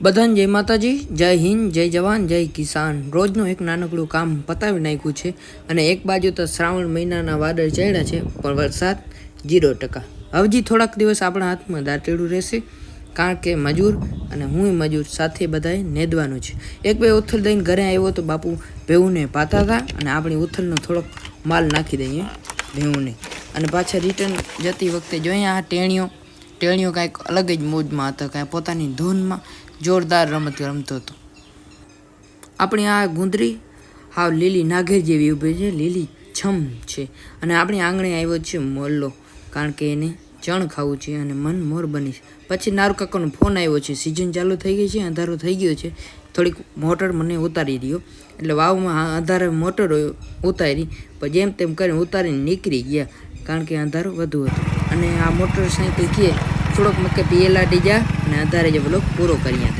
બધાને જય માતાજી, જય હિન્દ, જય જવાન, જય કિસાન। રોજનું એક નાનકડું કામ પતાવી નાખ્યું છે અને એક બાજુ તો શ્રાવણ મહિનાના વાદળ ચડ્યા છે પણ વરસાદ 0%। હજી થોડાક દિવસ આપણા હાથમાં દાંતેડું રહેશે કારણ કે મજૂર અને હું મજૂર સાથે બધાએ નેદવાનું છે। એક બે ઉથલ દઈને ઘરે આવ્યો તો બાપુ ભેહુંને પાતા હતા અને આપણી ઉથલનો થોડોક માલ નાખી દઈએ ભેહુંને અને પાછા રિટર્ન જતી વખતે જોઈએ આ ટેણીઓ કાંઈક અલગ જ મોજમાં હતા, કાંઈ પોતાની ધૂનમાં જોરદાર રમત રમતો હતો। આપણી આ ગુંદરી હાવ લીલી નાગેર જેવી ઊભી છે, લીલી છમ છે અને આપણી આંગણે આવ્યો છે મોરલો કારણ કે એને ચણ ખાવું છે અને મન મોર બની છે। પછી નારુ કાકાનો ફોન આવ્યો છે, સિઝન ચાલુ થઈ ગઈ છે, અંધારો થઈ ગયો છે, થોડીક મોટર મને ઉતારી રહ્યો એટલે વાવમાં અંધારે મોટર ઉતારી પણ જેમ તેમ કરીને ઉતારીને નીકળી ગયા કારણ કે અંધારો વધુ હતો અને આ મોટરસાઇકલ કે થોડોક મકે પીએલા ડીજા અને અંધારે જે બ્લોક પૂરો કરીએ।